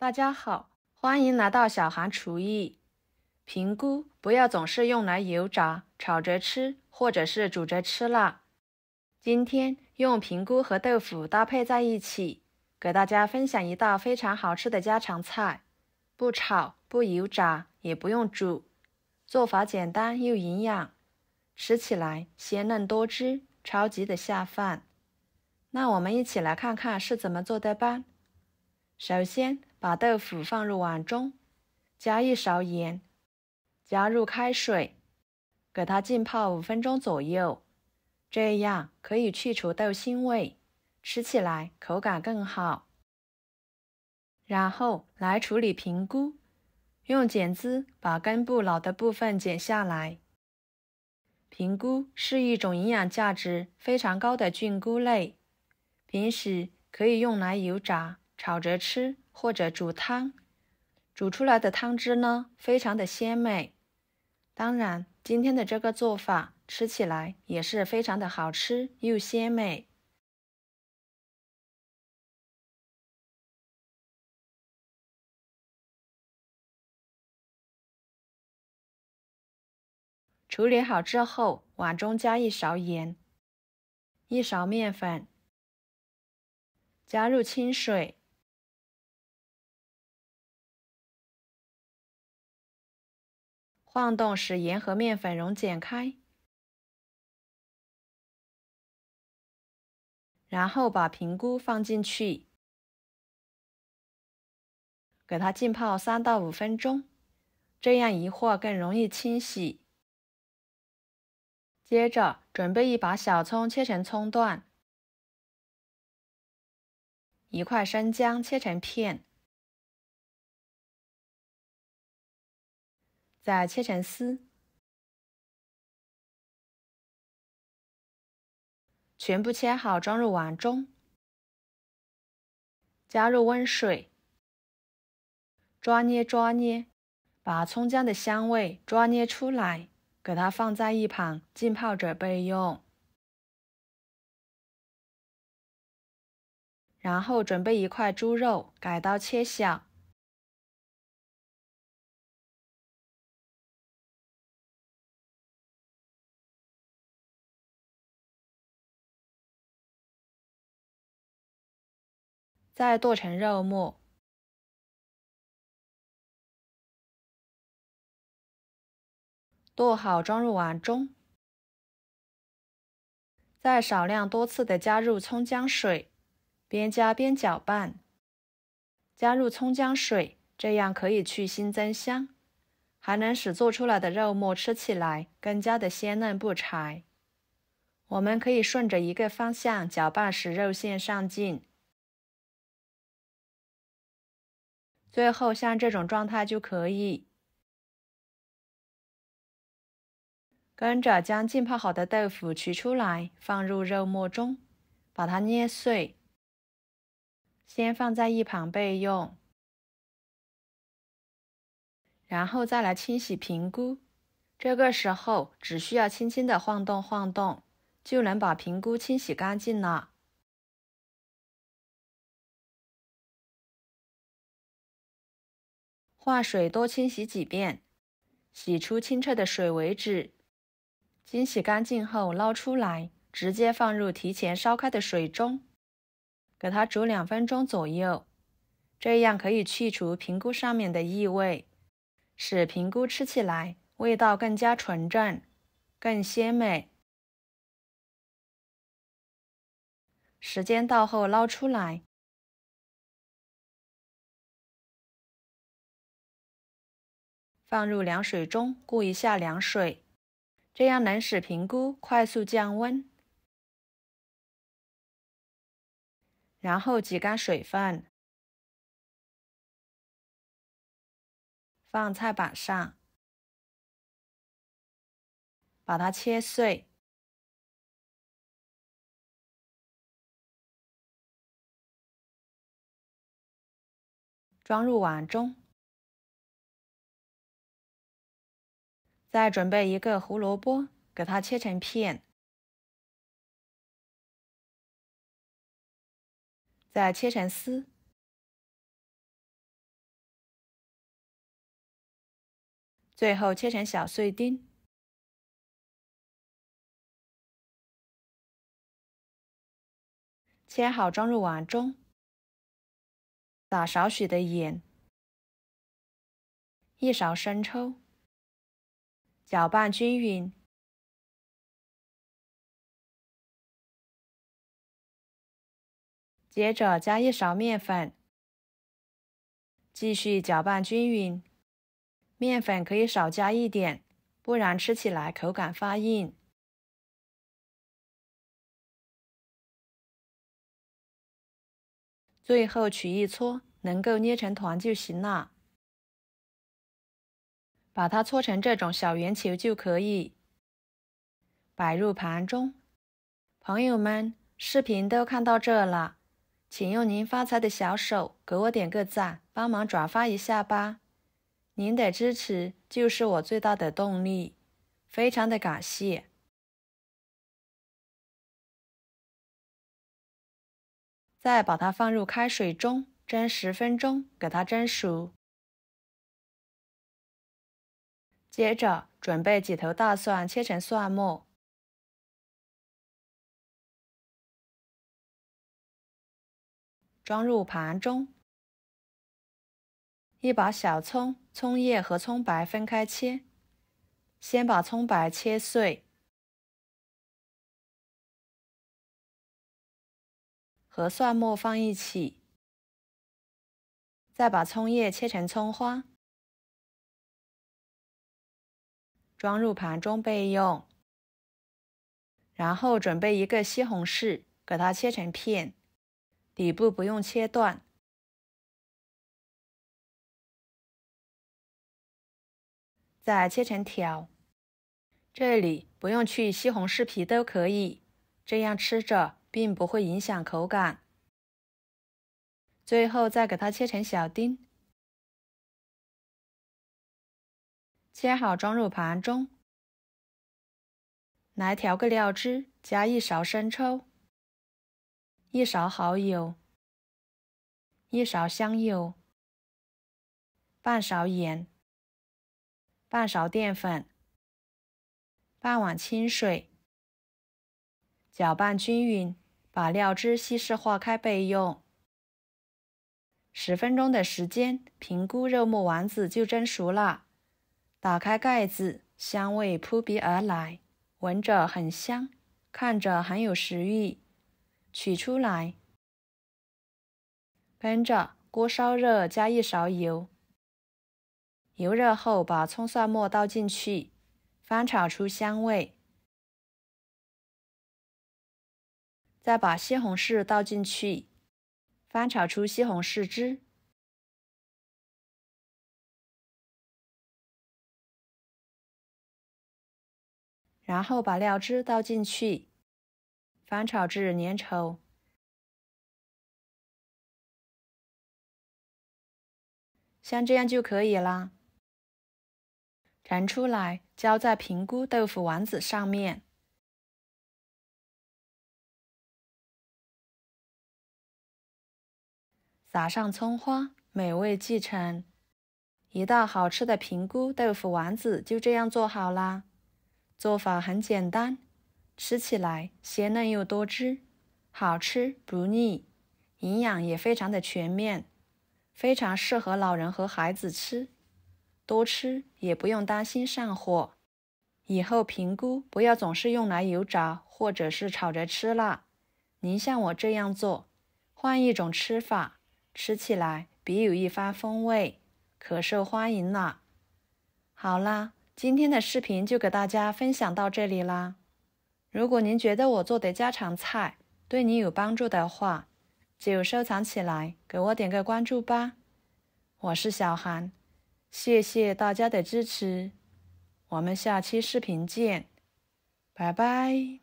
大家好，欢迎来到小韩厨艺。平菇不要总是用来油炸、炒着吃，或者是煮着吃啦。今天用平菇和豆腐搭配在一起，给大家分享一道非常好吃的家常菜，不炒、不油炸，也不用煮，做法简单又营养，吃起来鲜嫩多汁，超级的下饭。那我们一起来看看是怎么做的吧。首先，把豆腐放入碗中，加1勺盐，加入开水，给它浸泡5分钟左右，这样可以去除豆腥味，吃起来口感更好。然后来处理平菇，用剪子把根部老的部分剪下来。平菇是一种营养价值非常高的菌菇类，平时可以用来油炸、炒着吃或者煮汤，煮出来的汤汁呢，非常的鲜美。当然，今天的这个做法吃起来也是非常的好吃又鲜美。处理好之后，碗中加1勺盐，1勺面粉，加入清水，晃动使盐和面粉溶解开，然后把平菇放进去，给它浸泡3到5分钟，这样一和更容易清洗。接着准备1把小葱切成葱段，1块生姜切成片，再切成丝，全部切好装入碗中，加入温水，抓捏，把葱姜的香味抓捏出来，给它放在一旁浸泡着备用。然后准备1块猪肉，改刀切小，再剁成肉末，剁好装入碗中，再少量多次的加入葱姜水，边加边搅拌。加入葱姜水，这样可以去腥增香，还能使做出来的肉末吃起来更加的鲜嫩不柴。我们可以顺着一个方向搅拌使肉馅上劲，最后像这种状态就可以。跟着将浸泡好的豆腐取出来，放入肉末中，把它捏碎，先放在一旁备用。然后再来清洗平菇，这个时候只需要轻轻的晃动，就能把平菇清洗干净了。换水多清洗几遍，洗出清澈的水为止。清洗干净后捞出来，直接放入提前烧开的水中，给它煮2分钟左右，这样可以去除平菇上面的异味，使平菇吃起来味道更加纯正，更鲜美。时间到后捞出来，放入凉水中过一下凉水，这样能使平菇快速降温。然后挤干水分，放菜板上，把它切碎，装入碗中。再准备1个胡萝卜，给它切成片，再切成丝，最后切成小碎丁。切好装入碗中，撒少许的盐，1勺生抽，搅拌均匀。接着加1勺面粉，继续搅拌均匀。面粉可以少加一点，不然吃起来口感发硬。最后取一撮，能够捏成团就行了。把它搓成这种小圆球就可以，摆入盘中。朋友们，视频都看到这了，请用您发财的小手给我点个赞，帮忙转发一下吧。您的支持就是我最大的动力，非常的感谢。再把它放入开水中蒸10分钟，给它蒸熟。接着准备几头大蒜，切成蒜末，装入盘中。一把小葱，葱叶和葱白分开切，先把葱白切碎，和蒜末放一起，再把葱叶切成葱花，装入盘中备用。然后准备一个西红柿，给它切成片，底部不用切断。再切成条，这里不用去西红柿皮都可以，这样吃着并不会影响口感。最后再给它切成小丁，切好装入盘中。来调个料汁，加1勺生抽，1勺蚝油，1勺香油，半勺盐，半勺淀粉，半碗清水，搅拌均匀，把料汁稀释化开备用。10分钟的时间，平菇肉末丸子就蒸熟了。打开盖子，香味扑鼻而来，闻着很香，看着很有食欲。取出来，跟着锅烧热，加1勺油。油热后，把葱蒜末倒进去，翻炒出香味。再把西红柿倒进去，翻炒出西红柿汁。然后把料汁倒进去，翻炒至粘稠。像这样就可以啦。盛出来，浇在平菇豆腐丸子上面。撒上葱花，美味继承。一道好吃的平菇豆腐丸子就这样做好啦。做法很简单，吃起来鲜嫩又多汁，好吃不腻，营养也非常的全面，非常适合老人和孩子吃。多吃也不用担心上火。以后平菇不要总是用来油炸或者是炒着吃啦。您像我这样做，换一种吃法，吃起来别有一番风味，可受欢迎了。好啦，今天的视频就给大家分享到这里啦。如果您觉得我做的家常菜对你有帮助的话，就收藏起来，给我点个关注吧。我是小韩，谢谢大家的支持，我们下期视频见，拜拜。